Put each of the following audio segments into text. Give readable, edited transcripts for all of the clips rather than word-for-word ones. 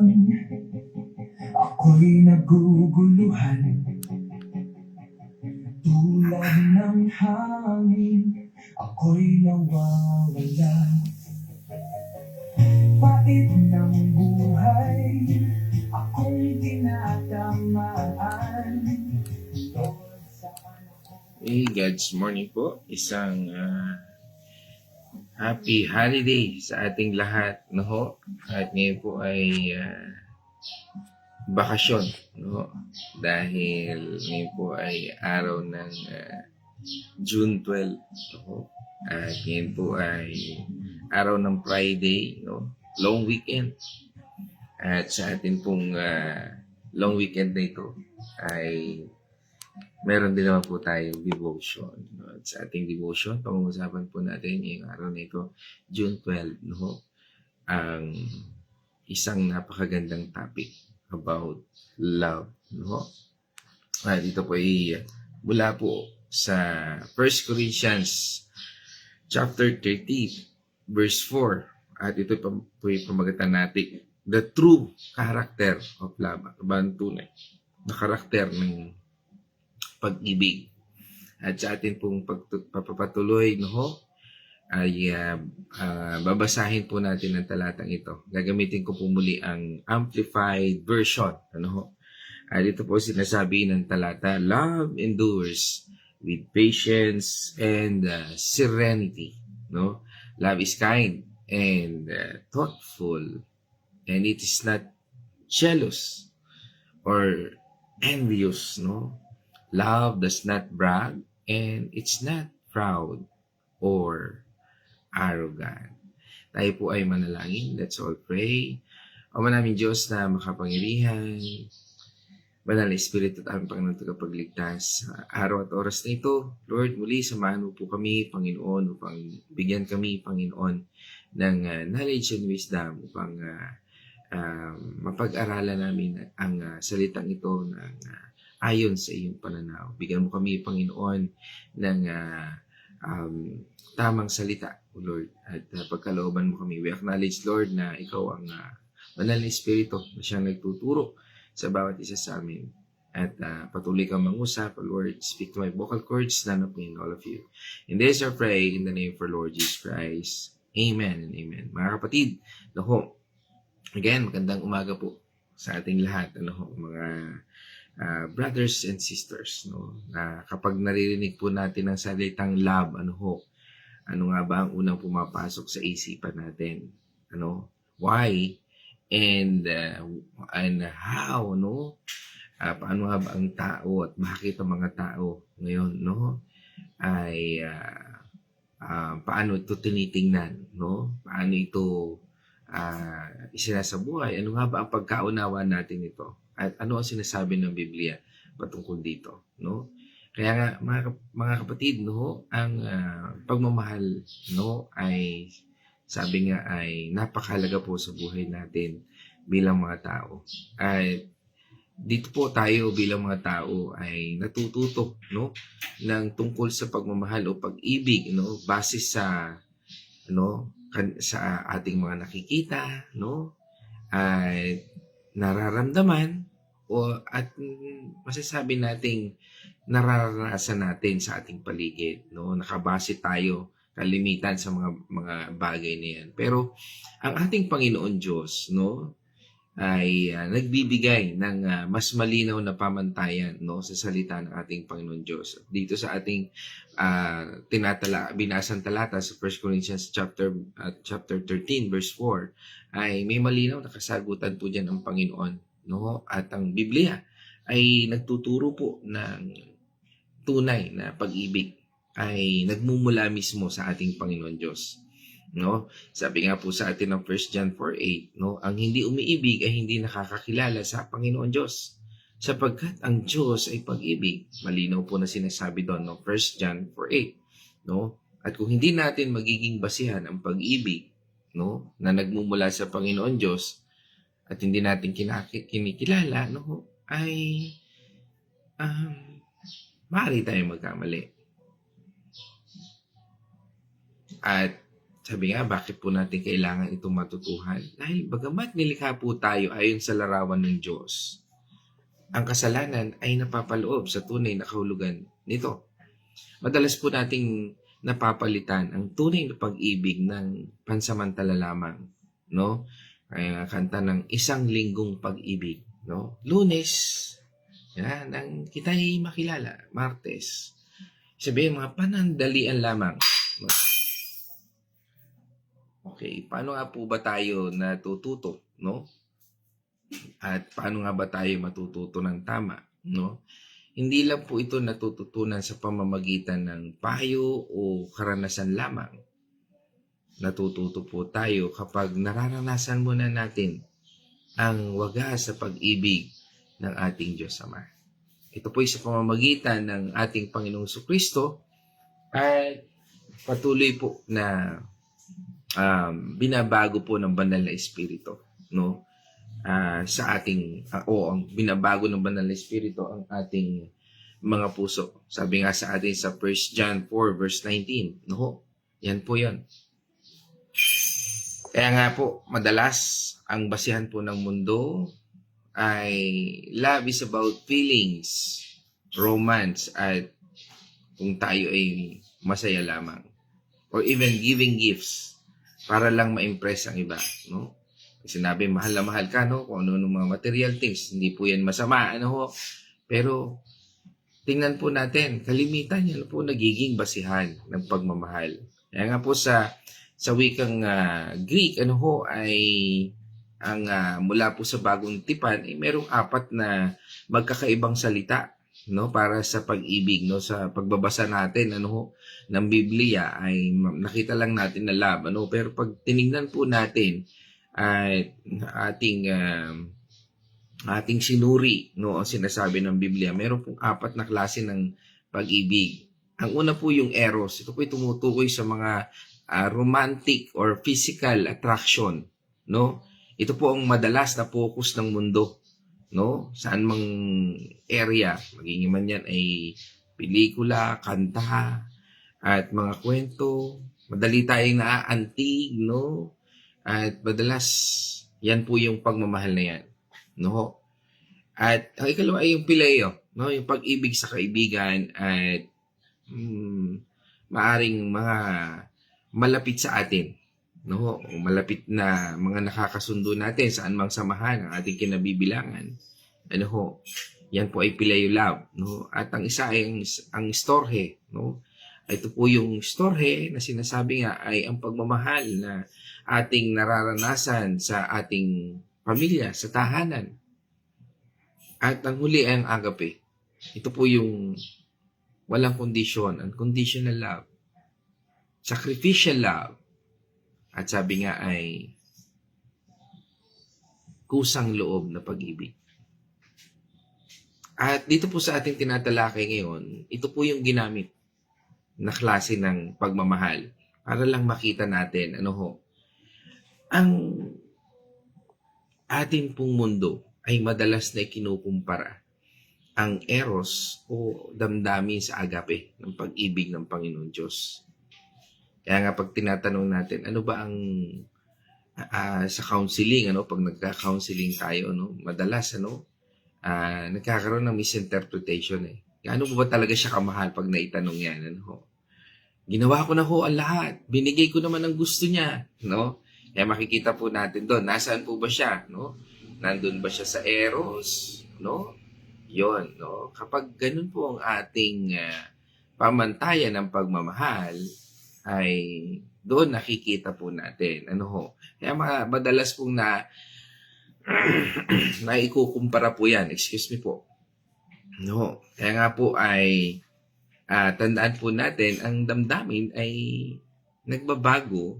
habang ako'y naguguluhan, tulad ng hangin, ako'y nawawala. Pait ng buhay, akong tinatamaan. Lord, saan ako? Hey, God's morning po. Isang happy holiday sa ating lahat, no ho? At ngayon po ay bakasyon, no ho? Dahil ngayon po ay araw ng June 12, no ho? At ngayon po ay araw ng Friday, no? Long weekend. At sa atin pong long weekend na ito ay meron din naman po tayong devotion. No? At sa ating devotion, pag-uusapan po natin ngayong araw na ito, June 12, no? Ang isang napakagandang topic about love. No? Dito po ay mula po sa 1 Corinthians chapter 30, verse 4. At ito po ay pamagatan natin, the true character of love. Ba ang tunay na karakter ng pag-ibig. At sa atin pong papapatuloy, no, ay babasahin po natin ang talatang ito. Gagamitin ko po muli ang amplified version. Ano, dito po sinasabi ng talata, love endures with patience and serenity. No? Love is kind and thoughtful, and it is not jealous or envious, no? Love does not brag, and it's not proud or arrogant. Tayo po ay manalangin. Let's all pray. Ama namin Diyos na makapangyarihan, Banal na Espiritu at aming Panginoon tagapagligtas, sa araw at oras na ito, Lord, muli samahan mo po kami, Panginoon, upang bigyan kami, Panginoon, ng knowledge and wisdom upang mapag-aralan namin ang salitang ito ng ayon sa iyong pananaw. Bigyan mo kami, Panginoon, ng tamang salita, O Lord. At pagkalooban mo kami, we acknowledge, Lord, na ikaw ang Banal na Espiritu na siyang nagtuturo sa bawat isa sa amin. At patuloy kang mangusap, O Lord. Speak to my vocal cords, none of me and all of you. And this I pray in the name of our Lord Jesus Christ. Amen and amen. Mga kapatid, again, magandang umaga po sa ating lahat, mga brothers and sisters, no? Na kapag naririnig po natin ang salitang love, ano nga ba ang unang pumapasok sa isipan natin? Why and how, no? Paano nga ba ang tao at bakit ang mga tao ngayon, no? Ay paano ito tinitingnan, no? Paano ito isinasabuhay? Ano nga ba ang pagkaunawa natin ito? At ano ang sinasabi ng Biblia patungkol dito, no? Kaya nga mga kapatid, no, ang pagmamahal, no, ay sabi nga ay napakahalaga po sa buhay natin bilang mga tao. At dito po tayo bilang mga tao ay natututo, no, ng tungkol sa pagmamahal o pag-ibig, no, base sa sa ating mga nakikita, no, ay nararamdaman at masasabi nating nararanasan natin sa ating paligid, no? Nakabase tayo kalimitan sa mga bagay na yan. Pero ang ating Panginoon Diyos, no, ay nagbibigay ng mas malinaw na pamantayan, no, sa salita ng ating Panginoon Diyos. Dito sa ating binasang talata sa 1 Corinthians chapter 13 verse 4 ay may malinaw na kasagutan po diyan ang Panginoon, no? At ang Biblia ay nagtuturo po ng tunay na pag-ibig ay nagmumula mismo sa ating Panginoon Diyos, no? Sabi nga po sa atin ng 1 John 4:8, no, ang hindi umiibig ay hindi nakakakilala sa Panginoon Diyos, sapagkat ang Diyos ay pag-ibig. Malinaw po na sinasabi doon, no, 1 John 4:8, no? At kung hindi natin magiging basihan ang pag-ibig, no, na nagmumula sa Panginoon Diyos at hindi natin kinikilala, no, ay maaari tayong magkamali. At Sabi nga, bakit po natin kailangan itong matutuhan? Dahil bagamat nilikha po tayo ayon sa larawan ng Diyos, ang kasalanan ay napapaloob sa tunay na kahulugan nito. Madalas po nating napapalitan ang tunay na pag-ibig ng pansamantala lamang, no? Kaya kanta ng isang linggong pag-ibig, no? Lunes, yan ang kita'y makilala. Martes, sabihin mga panandalian lamang. No? Okay, paano nga po ba tayo natututo, no? At paano nga ba tayo matututo ng tama, no? Hindi lang po ito natututunan sa pamamagitan ng payo o karanasan lamang. Natututo po tayo kapag nararanasan muna natin ang wagas sa pag-ibig ng ating Diyos Ama. Ito po ay sa pamamagitan ng ating Panginoong Kristo at patuloy po na binabago po ng banal na Espiritu, no? Sa ating ang binabago ng banal na Espiritu ang ating mga puso. Sabi nga sa atin sa 1 John 4 verse 19, no? Yan po 'yon. Kaya nga po, madalas ang basihan po ng mundo ay love is about feelings, romance, at kung tayo ay masaya lamang. Or even giving gifts para lang ma-impress ang iba, no? Sinabi, mahal na mahal ka, no? Kung ano ng mga material things, hindi po yan masama, ano ho? Pero, tingnan po natin, kalimitan yan po nagiging basihan ng pagmamahal. Kaya nga po sa wikang Greek, ano ho, ay ang mula po sa bagong tipan, ay merong 4 na magkakaibang salita, no? Para sa pag-ibig, no? Sa pagbabasa natin, ano ho, ng Biblia, ay nakita lang natin na love, ano? Pero pag tinignan po natin, ay ating sinuri, no, ang sinasabi ng Biblia, meron pong 4 na klase ng pag-ibig. Ang una po yung eros. Ito po ay tumutukoy sa mga romantic or physical attraction, no? Ito po ang madalas na focus ng mundo, no? Saan mang area, maging man yan ay pelikula, kanta, at mga kwento, madali tayong naaantig, no? At madalas, yan po yung pagmamahal na yan. No? At ang ikalawa ay yung pileo. No? Yung pag-ibig sa kaibigan at maaring mga malapit sa atin. No? O malapit na mga nakakasundo natin saan mang samahan ang ating kinabibilangan. Ano ho? Yan po ay pileo love. No? At ang isa ay ang storge. No? Ito po yung storge na sinasabi nga ay ang pagmamahal na ating nararanasan sa ating pamilya, sa tahanan. At ang huli ay ang agape. Ito po yung walang kondisyon, unconditional love, sacrificial love, at sabi nga ay kusang loob na pag-ibig. At dito po sa ating tinatalakay ngayon, ito po yung ginamit na klase ng pagmamahal para lang makita natin, ano ho, ang ating pong mundo ay madalas na ikinukumpara ang eros o damdamin sa agape ng pag-ibig ng Panginoon Diyos. Kaya nga pag tinatanong natin, ano ba ang sa counseling, ano, pag nagka-counseling tayo, no, madalas nagkakaroon ng misinterpretation eh. Gaano ba talaga siya kamahal pag naitanong yan, ano ho? Ginawa ko na ho ang lahat. Binigay ko naman ang gusto niya, no? Kaya makikita po natin doon, nasaan po ba siya, no? Nandun ba siya sa eros, no? Yon, no? Kapag ganun po ang ating pamantayan ng pagmamahal, ay doon nakikita po natin, ano ho? Kaya madalas pong naikukumpara po yan, excuse me po. No? Kaya nga po ay tandaan po natin, ang damdamin ay nagbabago,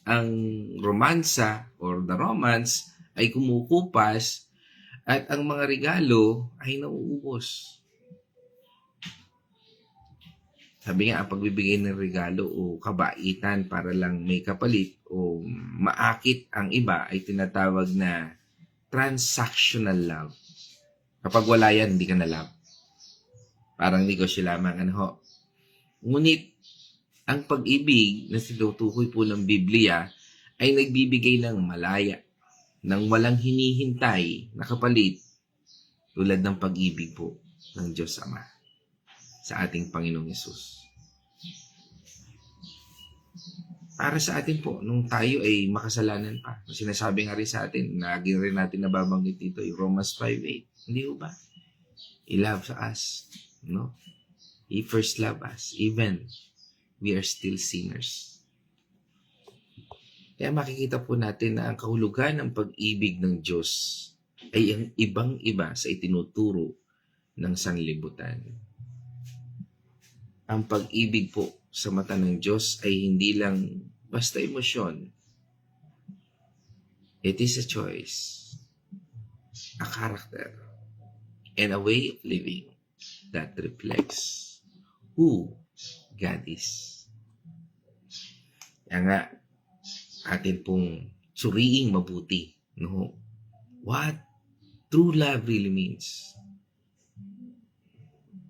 ang romansa or the romance ay kumukupas at ang mga regalo ay nauubos. Sabi nga, ang pagbibigay ng regalo o kabaitan para lang may kapalit o maakit ang iba ay tinatawag na transactional love. Kapag wala yan, hindi ka na love. Parang negosyo lamang, ano ho. Ngunit, Ang pag-ibig na tinutukoy po ng Biblia ay nagbibigay ng malaya, ng walang hinihintay na kapalit, tulad ng pag-ibig po ng Diyos Ama sa ating Panginoong Yesus. Para sa atin po, nung tayo ay makasalanan pa, sinasabi nga rin sa atin, lagi rin natin nababanggit dito, yung Romans 5:8. Hindi ba? He loves us. No? He first loved us, even we are still sinners. Kaya makikita po natin na ang kahulugan ng pag-ibig ng Diyos ay ang ibang-iba sa itinuturo ng sanlibutan. Ang pag-ibig po sa mata ng Diyos ay hindi lang basta emosyon. It is a choice, a character, and a way of living that reflects who God is. Kaya nga, atin pong suriing mabuti, no? What true love really means.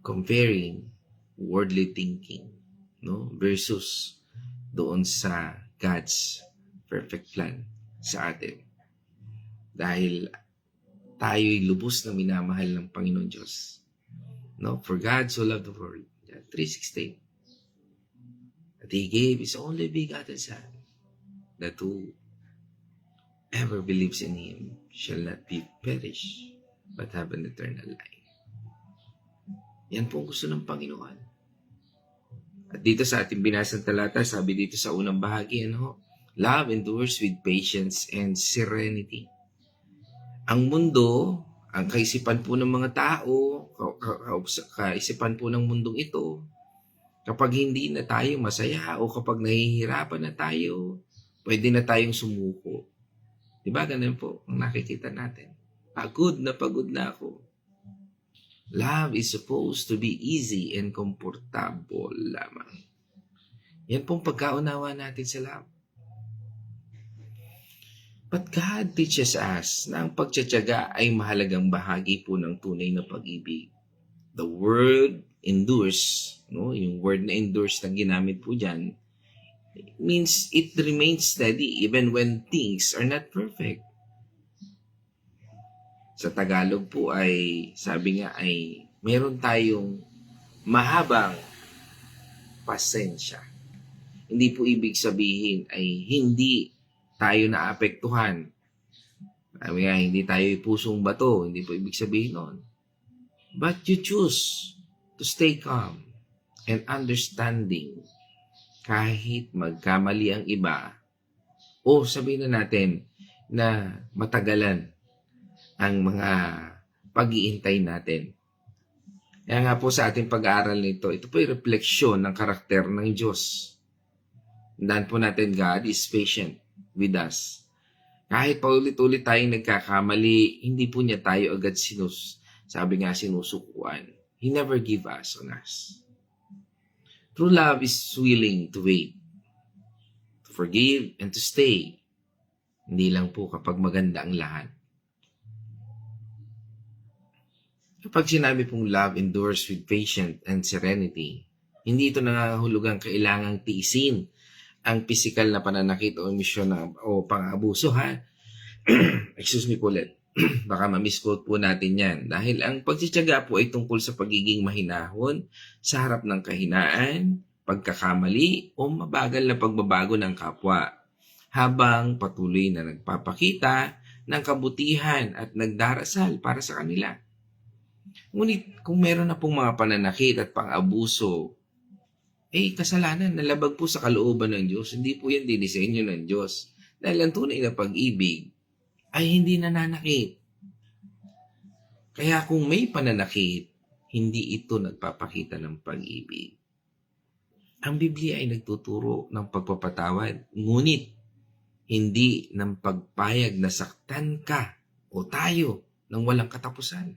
Comparing worldly thinking, no, versus doon sa God's perfect plan sa atin. Dahil tayo'y lubos na minamahal ng Panginoon Diyos. No? For God so loved the world. 3:16. That He gave His only begotten Son, that whoever believes in Him shall not be perished, but have an eternal life. Yan po ang gusto ng Panginoon. At dito sa ating binasang talata, sabi dito sa unang bahagi, love endures with patience and serenity. Ang mundo, ang kaisipan po ng mga tao, kaisipan po ng mundong ito, kapag hindi na tayo masaya o kapag nahihirapan na tayo, pwede na tayong sumuko. Diba ganun po ang nakikita natin? Pagod na ako. Love is supposed to be easy and comfortable lamang. Yan pong pagkaunawa natin sa love. But God teaches us na ang pagtsatsaga ay mahalagang bahagi po ng tunay na pag-ibig. The word endures, no? Yung word na endures na ginamit po dyan, means it remains steady even when things are not perfect. Sa Tagalog po ay, sabi nga ay, meron tayong mahabang pasensya. Hindi po ibig sabihin ay hindi tayo naapektuhan. Sabi nga, hindi tayo pusong bato. Hindi po ibig sabihin nun. But you choose to stay calm and understanding kahit magkamali ang iba o sabihin na natin na matagalan ang mga pag-iintay natin. Kaya nga po sa ating pag-aaral nito, ito po yung refleksyon ng karakter ng Diyos. Tandaan po natin, God is patient with us. Kahit paulit-ulit tayong nagkakamali, hindi po niya tayo agad sinusukuan. He never give us on us. True love is willing to wait, to forgive, and to stay. Hindi lang po kapag maganda ang lahat. Kapag sinabi pong love endures with patience and serenity, hindi ito nangangahulugang kailangang tiisin ang pisikal na pananakit o emisyon o pang-abuso, ha? Excuse me po ulit. Baka ma-misquote po natin yan. Dahil ang pagtsitsaga po ay tungkol sa pagiging mahinahon sa harap ng kahinaan, pagkakamali o mabagal na pagbabago ng kapwa, habang patuloy na nagpapakita ng kabutihan at nagdarasal para sa kanila. Ngunit kung meron na pong mga pananakit at pang-abuso, kasalanan na labag po sa kalooban ng Diyos. Hindi po yan dinisenyo ng Diyos. Dahil ang tunay na pag-ibig ay hindi nananakit. Kaya kung may pananakit, hindi ito nagpapakita ng pag-ibig. Ang Biblia ay nagtuturo ng pagpapatawad, ngunit hindi ng pagpayag na saktan ka o tayo ng walang katapusan.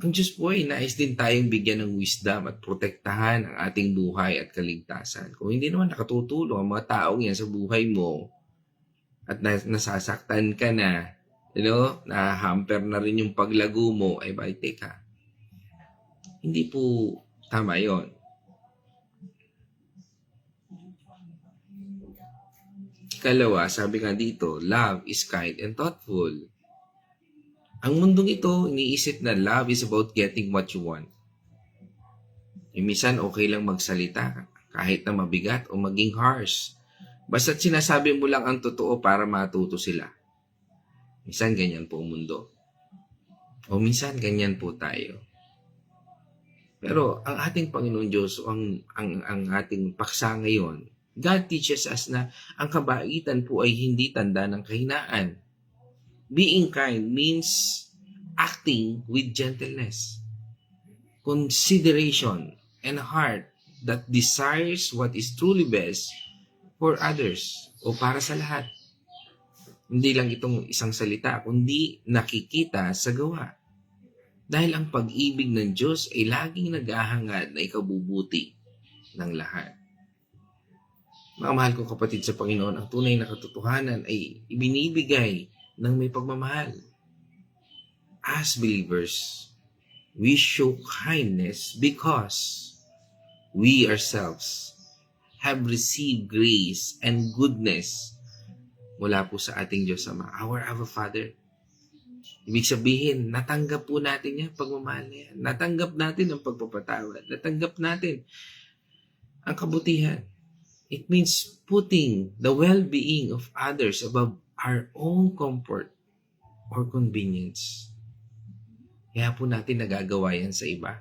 Ang Diyos po ay nais din tayong bigyan ng wisdom at protektahan ang ating buhay at kaligtasan. Kung hindi naman nakatutulong ang mga taong yan sa buhay mo at nasasaktan ka na, na hamper na rin yung paglago mo, teka. Hindi po tama yon. Ikalawa, sabi nga dito, love is kind and thoughtful. Ang mundong ito, iniisip na love is about getting what you want. Minsan, okay lang magsalita kahit na mabigat o maging harsh. Basta't sinasabi mo lang ang totoo para matuto sila. Minsan, ganyan po ang mundo. O minsan, ganyan po tayo. Pero ang ating Panginoon Diyos, ang ating paksa ngayon, God teaches us na ang kabaitan po ay hindi tanda ng kahinaan. Being kind means acting with gentleness, consideration, and a heart that desires what is truly best for others o para sa lahat. Hindi lang itong isang salita, kundi nakikita sa gawa. Dahil ang pag-ibig ng Diyos ay laging naghahangad na ikabubuti ng lahat. Mga mahal kong kapatid sa Panginoon, ang tunay na katotohanan ay ibinibigay ng may pagmamahal. As believers, we show kindness because we ourselves have received grace and goodness mula po sa ating Diyos Ama, our Abba Father. Ibig sabihin, natanggap po natin yan, pagmamahal na yan. Natanggap natin ang pagpapatawad. Natanggap natin ang kabutihan. It means putting the well-being of others above our own comfort or convenience. Kaya po natin nagagawa yan sa iba.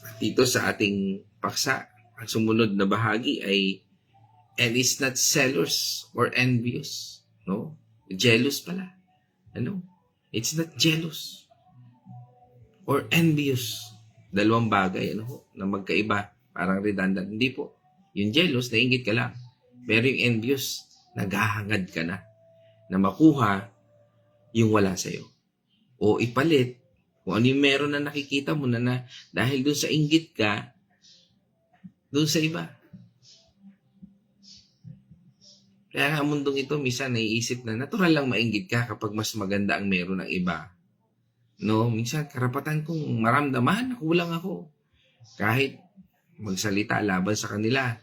At dito sa ating paksa, ang sumunod na bahagi ay and is not jealous or envious. No? Jealous pala. Ano? It's not jealous or envious. Dalawang bagay na magkaiba. Parang redundant. Hindi po. Yung jealous, nainggit ka lang. Pero yung envious, naghahangad ka na makuha yung wala sa'yo. O ipalit kung ano yung meron na nakikita mo na dahil dun sa inggit ka, dun sa iba. Kaya nga mundong ito, minsan naiisip na natural lang mainggit ka kapag mas maganda ang meron ng iba. No, minsan karapatan kong maramdaman, kulang ako. Kahit magsalita laban sa kanila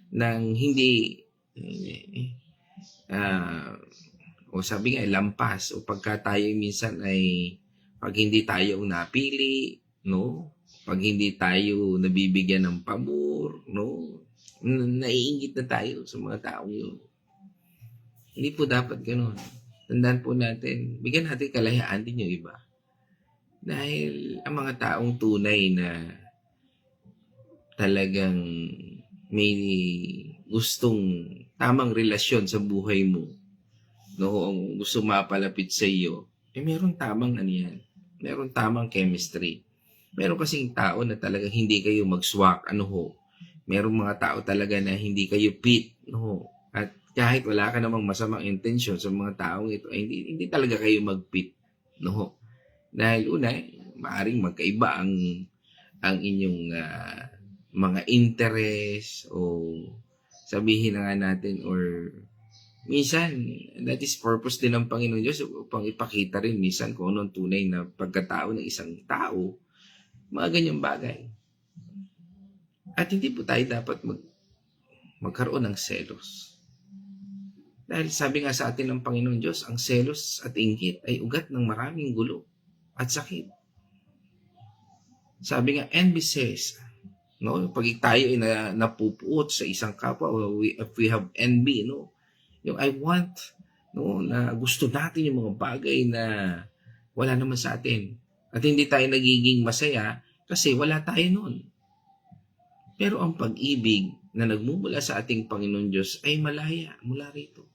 ng hindi o sabi nga lampas o pagka tayo minsan ay pag hindi tayo ang napili, no? Pag hindi tayo nabibigyan ng pabor, no? Naiinggit na tayo sa mga tao yun. Hindi po dapat gano'n. Tandaan po natin, bigyan natin kalayaan din yung iba. Dahil ang mga taong tunay na talagang may gustong tamang relasyon sa buhay mo, no, ang gusto mapalapit sa iyo, meron tamang yan. Meron tamang chemistry. Meron kasing tao na talagang hindi kayo mag-swak, Meron mga tao talaga na hindi kayo fit, At kahit wala ka namang masamang intensyon sa mga taong ito, ay hindi talaga kayo mag-fit, Dahil una, maaring magkaiba ang inyong mga interest o sabihin na nga natin or minsan, that is purpose din ng Panginoon Diyos upang ipakita rin minsan kung anong tunay na pagkatao ng isang tao, mga ganyang bagay. At hindi po tayo dapat magkaroon ng selos. Dahil sabi nga sa atin ng Panginoon Diyos, ang selos at inggit ay ugat ng maraming gulo at sakit. Sabi nga, envy says, pag tayo ay napupuot sa isang kapwa, if we have envy, yung I want, na gusto natin yung mga bagay na wala naman sa atin. At hindi tayo nagiging masaya kasi wala tayo nun. Pero ang pag-ibig na nagmumula sa ating Panginoon Diyos ay malaya mula rito.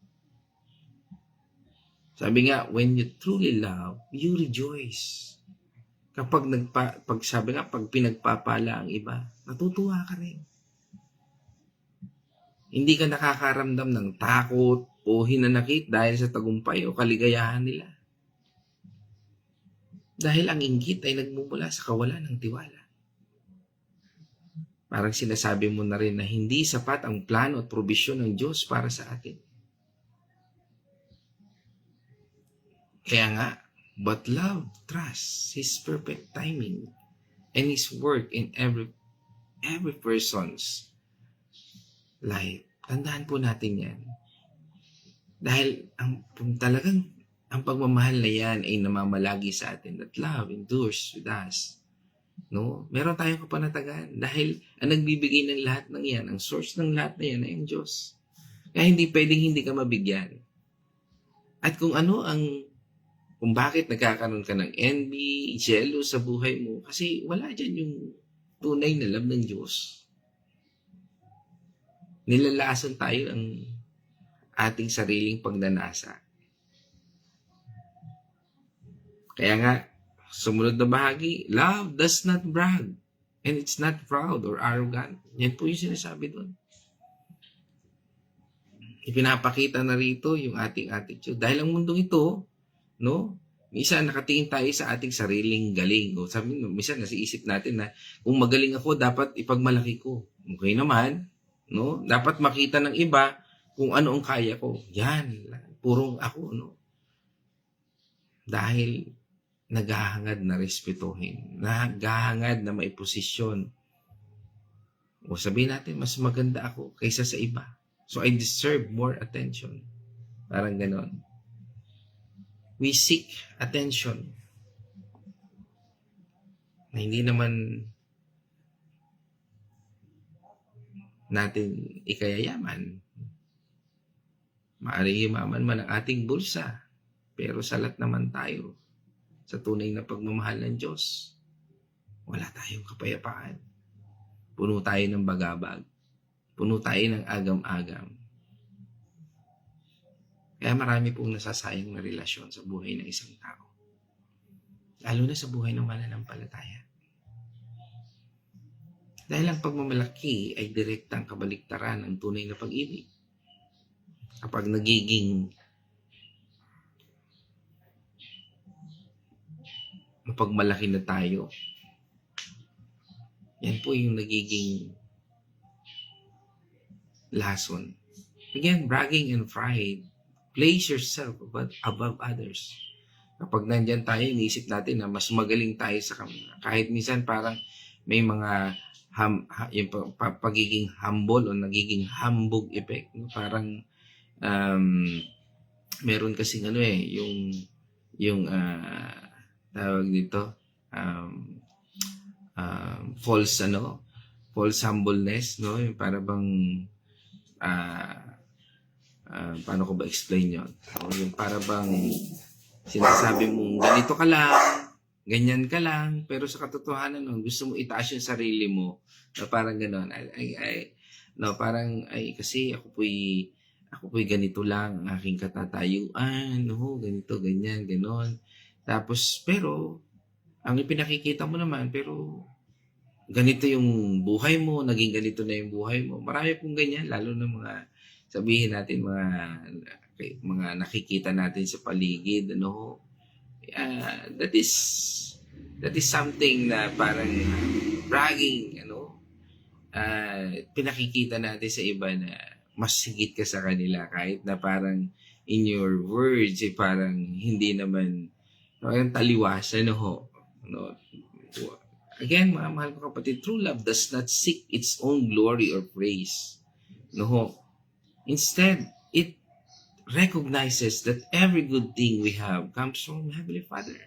Sabi nga, when you truly love, you rejoice. Kapag pag pinagpapala ang iba, natutuwa ka rin. Hindi ka nakakaramdam ng takot o hinanakit dahil sa tagumpay o kaligayahan nila. Dahil ang inggit ay nagmumula sa kawalan ng tiwala. Parang sinasabi mo na rin na hindi sapat ang plano at probisyon ng Diyos para sa atin. Kaya nga, but love trusts His perfect timing and His work in every person's life. Tandaan po natin yan. Dahil ang pagmamahal na yan ay namamalagi sa atin, that love endures with us. No? Meron tayong kapanatagan dahil ang nagbibigay ng lahat ng yan, ang source ng lahat na yan ay ang Diyos. Kaya hindi pwedeng hindi ka mabigyan. At kung bakit nagkakaroon ka ng envy, jealous sa buhay mo, kasi wala dyan yung tunay na love ng Diyos. Nilalasan tayo ang ating sariling pagnanasa. Kaya nga, sumunod na bahagi, love does not brag and it's not proud or arrogant. Yan po yung sinasabi doon. Ipinapakita na rito yung ating attitude. Dahil ang mundong ito, no, minsan nakatingin tayo sa ating sariling galing. O sabi, minsan nasiisip natin na kung magaling ako, dapat ipagmalaki ko. Okay naman, no? Dapat makita ng iba kung ano ang kaya ko. Yan, purong ako, no? Dahil naghahangad na respetuhin, naghahangad na maiposisyon. O sabihin natin, mas maganda ako kaysa sa iba. So I deserve more attention. Parang ganon. We seek attention na hindi naman natin ikayayaman. Maaaring yumaman man ang ating bulsa, pero salat naman tayo sa tunay na pagmamahal ng Diyos. Wala tayong kapayapaan. Puno tayo ng bagabag. Puno tayo ng agam-agam. Kaya marami pong nasasayang na relasyon sa buhay ng isang tao. Lalo na sa buhay ng mananampalataya. Dahil ang pagmamalaki ay direktang kabaliktaran ng tunay na pag-ibig. Kapag nagiging mapagmalaki na tayo, yan po yung nagiging lason. Again, bragging and pride. Place yourself above others. Kapag nandyan tayo, iniisip natin na mas magaling tayo sa kanila. Kahit minsan parang may mga yung pagiging humble o nagiging humbug effect. No? Parang meron kasing yung tawag dito, false humbleness, no? Yung para bang paano ko ba explain yun? Yung para bang sinasabi mong ganito ka lang, ganyan ka lang, pero sa katotohanan nun, gusto mo itaas yung sarili mo, na parang gano'n. Kasi ako po'y ganito lang, ang aking katatayuan, no, ganito, ganyan, gano'n. Tapos, pero, ang ipinakikita mo naman, pero, ganito yung buhay mo, naging ganito na yung buhay mo. Marami pong ganyan, lalo na mga, sabihin natin, mga nakikita natin sa paligid, ano, that is something na parang bragging, ano, pinakikita natin sa iba na mas higit ka sa kanila, kahit na parang in your words, parang hindi naman, parang taliwasan, no. Again, mga mahal ko kapatid, true love does not seek its own glory or praise. No. Instead, it recognizes that every good thing we have comes from Heavenly Father.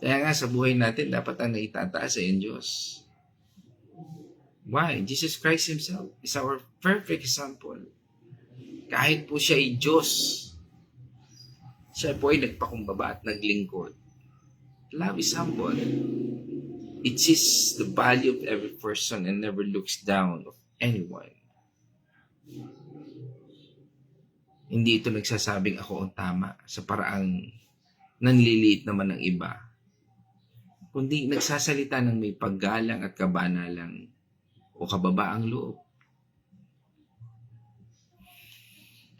Kaya nga sa buhay natin, dapat ang naitataas ay ang Diyos. Why? Jesus Christ Himself is our perfect example. Kahit po siya ay Diyos, siya po ay nagpakumbaba at naglingkod. Love is humble. It sees the value of every person and never looks down on anyone. Hindi ito nagsasabing ako ang tama sa paraang nanliliit naman ng iba, kundi nagsasalita ng may paggalang at kabanalang o kababaang loob.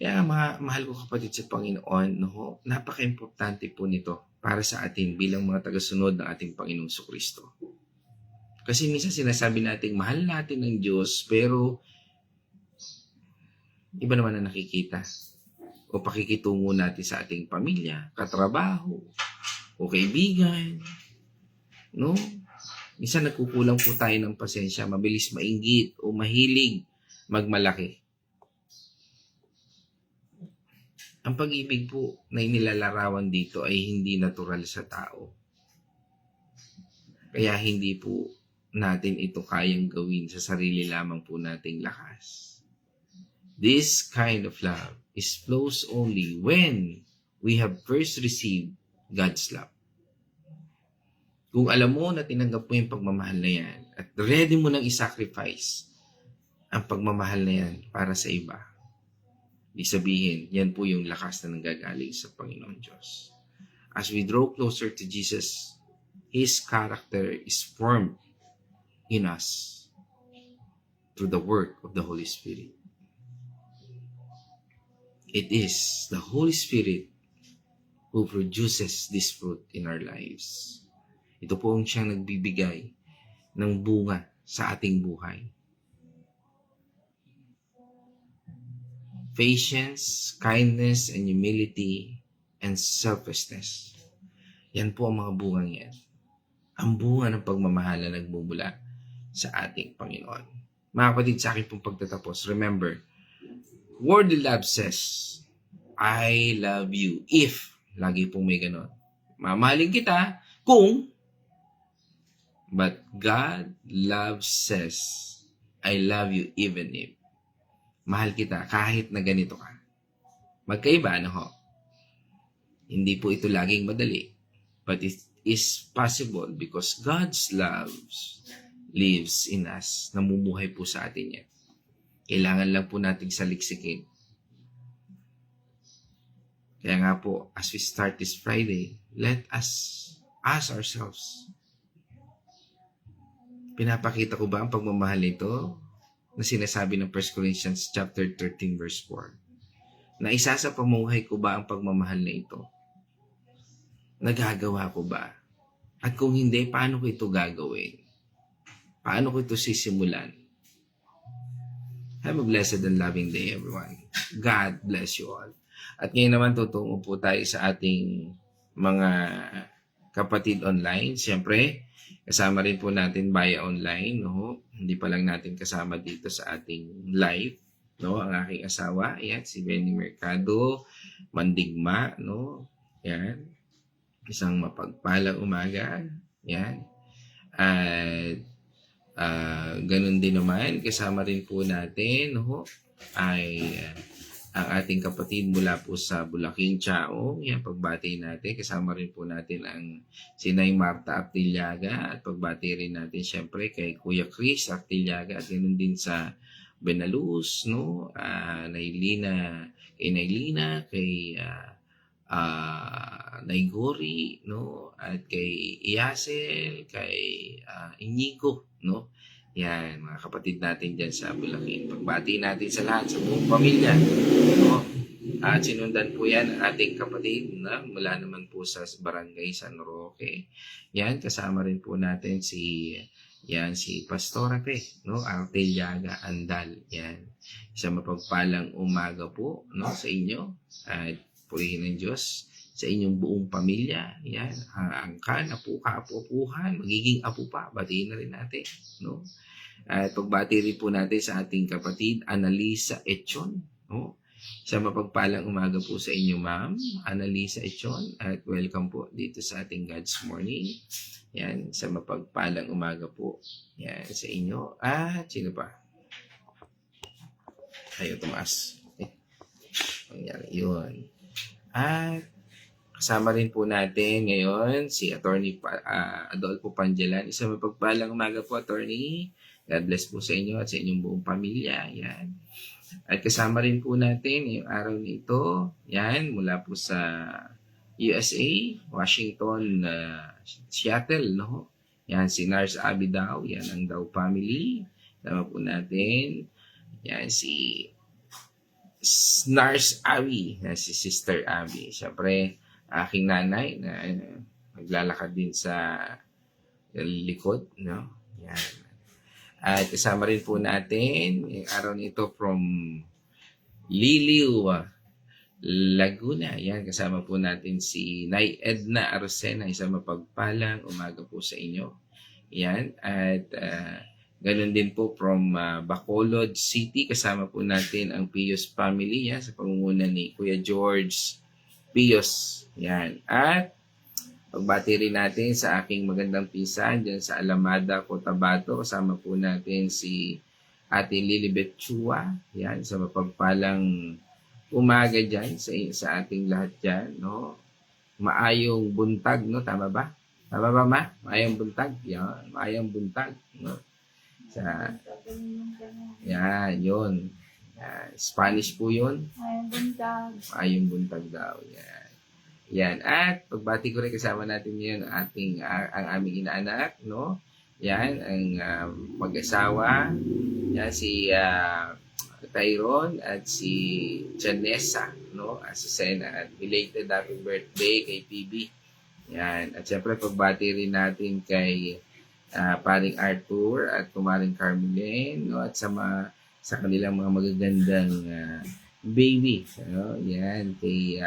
Kaya mahal ko kapatid sa Panginoon, no, napaka-importante po nito para sa atin bilang mga tagasunod ng ating Panginoong Kristo. Kasi minsan sinasabi natin, mahal natin ng Diyos, pero iba naman ang nakikita. o pakikitungo natin sa ating pamilya, katrabaho, o kaibigan, no? Minsan nagkukulang po tayo ng pasensya, mabilis mainggit o mahilig magmalaki. Ang pag-ibig po na inilalarawan dito ay hindi natural sa tao. Kaya hindi po natin ito kayang gawin sa sarili lamang po nating lakas. This kind of love is flows only when we have first received God's love. Kung alam mo na tinanggap mo yung pagmamahal na yan at ready mo nang isacrifice ang pagmamahal na yan para sa iba, ibig sabihin, yan po yung lakas na nanggagaling sa Panginoon Diyos. As we draw closer to Jesus, His character is formed in us through the work of the Holy Spirit. It is the Holy Spirit who produces this fruit in our lives. Ito po ang siyang nagbibigay ng bunga sa ating buhay. Patience, kindness, and humility, and selflessness. Yan po ang mga bungang yan. Ang bunga ng pagmamahal na nagmumula sa ating Panginoon. Mga kapatid, sa akin pong pagtatapos, remember, worldly love says, I love you if, lagi pong may ganon. Mamahalin kita kung, but God love says, I love you even if. Mahal kita kahit na ganito ka. Magkaiba, ano ho? Hindi po ito laging madali. But it is possible because God's love lives in us. Namumuhay po sa atin yan. Kailangan lang po nating saliksikin. Kaya nga po, as we start this Friday, let us ask ourselves, pinapakita ko ba ang pagmamahal nito na sinasabi ng 1 Corinthians chapter 13 verse 4? Na isa sa pamumuhay ko ba ang pagmamahal na ito? Nagagawa ko ba? At kung hindi, paano ko ito gagawin? Paano ko ito sisimulan? Have a blessed and loving day, everyone. God bless you all. At ngayon naman tutungo po tayo sa ating mga kapatid online. Siyempre, kasama rin po natin via online, no? Hindi pa lang natin kasama dito sa ating live, no? Ang aking asawa, ayan, si Benny Mercado, Mandigma, no? Yan. Isang mapagpalang umaga. Yan. At ganun din naman, kasama rin po natin, no? Ay ang ating kapatid mula po sa Bulaking Chao. Yan, pagbati natin. Kasama rin po natin ang Sinay Marta Artillaga at pagbati rin natin syempre kay Kuya Chris Artillaga at ganun din sa Benaluz, no? Kay Nailina, kay Naigori, no? At kay Iyasel, kay Inigo, no? Yan, mga kapatid natin dyan sa Bulacan. Pagbati natin sa lahat, sa buong pamilya. No? At sinundan po yan ang ating kapatid na mula naman po sa Barangay San Roque. Yan, kasama rin po natin si Pastora Pe, no? Artillaga Andal. Yan. Isang mapagpalang umaga po, no, sa inyo. At purihin ng Diyos sa inyong buong pamilya. Yan, angkan, apuka-apuhan, magiging apu pa, batiin na rin natin, no? At pagbati rin po natin sa ating kapatid, Annalisa Echon, no? Sa mapagpalang umaga po sa inyo, ma'am, Annalisa Echon, at welcome po dito sa ating God's Morning. Yan, sa mapagpalang umaga po, yan, sa inyo. At sino pa? Ayaw tumaas. Nangyari yun. At kasama rin po natin ngayon si Attorney Adolfo Panjalan. Isang mapagpalang umaga po, Attorney. God bless po sa inyo at sa inyong buong pamilya. Yan. At kasama rin po natin yung araw nito. Yan, mula po sa USA, Washington, Seattle, no? Yan, si Nars Abby Daw. Yan ang Daw family. Kasama po natin. Yan, si Nars Abby, si Sister Abby. Siyempre, aking nanay na naglalakad din sa likod, no? Yan. At kasama rin po natin yung araw nito from Liliw, Laguna. Yan, kasama po natin si Nay Edna Arocena. Isang mapagpalang umaga po sa inyo. Yan, at ganun din po from Bacolod City. Kasama po natin ang Pios family yan, sa pangunguna ni Kuya George Pios. Yan, at pagbati rin natin sa aking magandang pinsan dyan sa Alamada, Cotabato. Kasama po natin si Ate Lilibet Chua. Yan, sa mapagpalang umaga dyan sa ating lahat dyan, no? Maayong buntag, no? Tama ba? Tama ba, ma? Maayong buntag. Yan, maayong buntag, no? Yan, yun. Spanish po yun. Ayong buntag. Maayong buntag daw. Yan. Yan. At pagbati ko rin kasama natin ngayon ang aming inaanak, no? Yan, ang mag-asawa. Yan, si Tyron at si Janessa, no? Asusena, at belated happy birthday kay PB. Yan. At syempre, pagbati rin natin kay paring Arthur at kumaring Carmelin, no? At sa kanilang mga magagandang baby. No? Yan, kay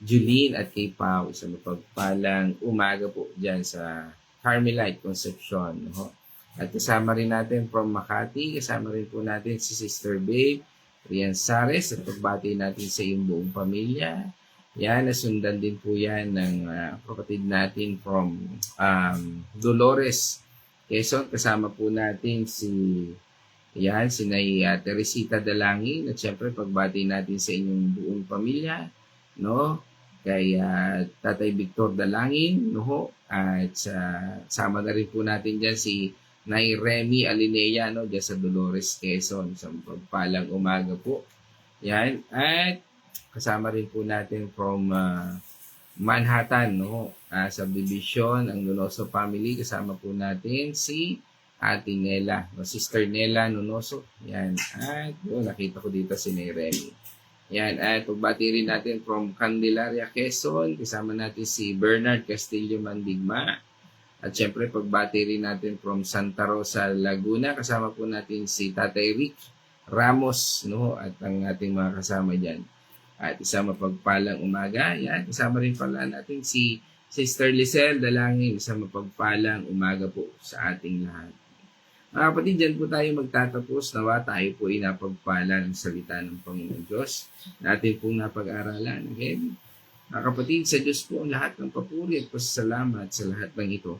Julene at kay Pau. Sa mapagpalang umaga po dyan sa Carmelite Concepcion. No? At kasama rin natin from Makati, kasama rin po natin si Sister Babe, Rian Sares, at pagbati natin sa iyong buong pamilya. Yan, nasundan din po yan ng kapatid natin from Dolores, Quezon. Kasama po natin si Nay Teresita Dalangin, at syempre pagbati natin sa inyong buong pamilya, no? Kay Tatay Victor Dalangin, no? At sama na rin po natin dyan si Nay Remy Alinea, no? Dyan sa Dolores, Quezon. Sa pagpalang umaga po. Yan. At kasama rin po natin from Manhattan, no? Subdivision, ang Donoso family. Kasama po natin si Ate Nela, no? Sister Nela Nunoso. Yan. At nakita ko dito si Nay Remy. Yan. At pagbati rin natin from Candelaria, Quezon. Kasama natin si Bernard Castillo Mandigma. At syempre, pagbati rin natin from Santa Rosa, Laguna. Kasama po natin si Tatay Rick Ramos, no? At ang ating mga kasama dyan. At isang mapagpalang umaga. Yan, kasama rin pala natin si Sister Lizelle Dalangin. Isang mapagpalang umaga po sa ating lahat. Mga kapatid, dyan po tayo magtatapos. Nawa tayo po inapagpala ng salita ng Panginoon Diyos. Natin pong napag-aralan. Again, mga kapatid, sa Diyos po ang lahat ng papuri at pasasalamat sa lahat ng ito.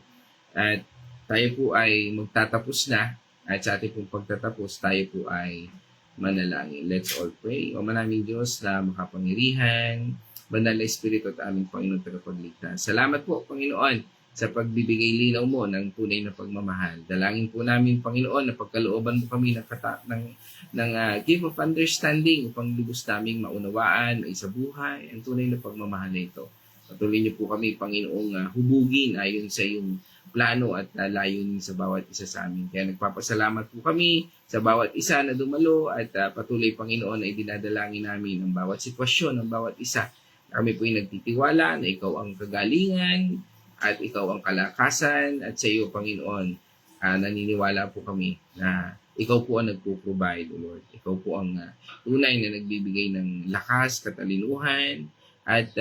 At tayo po ay magtatapos na. At sa ating pong pagtatapos, tayo po ay manalangin. Let's all pray. O manaming Diyos na makapangyarihan, banal na Espiritu at aming Panginoon tagapagligtas. Salamat po, Panginoon, sa pagbibigay linaw mo ng tunay na pagmamahal. Dalangin po namin, Panginoon, na pagkalooban mo kami ng gift of understanding upang lubos naming maunawaan, maisabuhay ang tunay na pagmamahal na ito. Patuloy niyo po kami, Panginoong, hubugin ayon sa iyong plano at layunin sa bawat isa sa amin. Kaya nagpapasalamat po kami sa bawat isa na dumalo at patuloy, Panginoon, na idinadalangin namin ang bawat sitwasyon ng bawat isa. Kami po ay nagtitiwala na ikaw ang kagalingan at ikaw ang kalakasan, at sa iyo, Panginoon, naniniwala po kami na ikaw po ang nagpo-provide, Lord. Ikaw po ang tunay na nagbibigay ng lakas, katalinuhan, at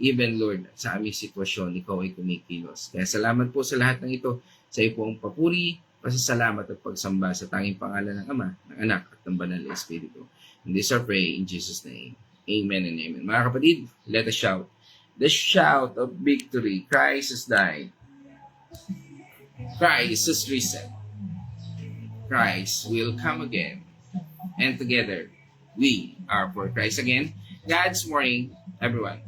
even, Lord, sa aming sitwasyon, ikaw ay kumikilos. Kaya salamat po sa lahat ng ito. Sa iyo po ang papuri, pasasalamat at pagsamba sa tanging pangalan ng Ama, ng Anak, at ng Banal na Espiritu. And this I pray in Jesus' name. Amen and amen. Mga kapatid, let us shout. The shout of victory. Christ has died. Christ has risen. Christ will come again. And together, we are for Christ again. God's morning, everyone.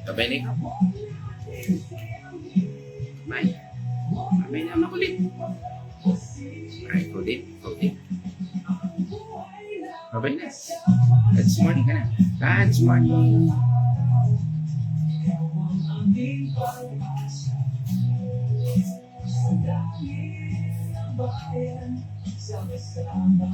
Sabay na ikaw. Sabay. Sabay na makulit. Ay, kulit. Kulit. Sabay na. God's morning ka na. God's morning. Sa langit ng bayan, sama-sama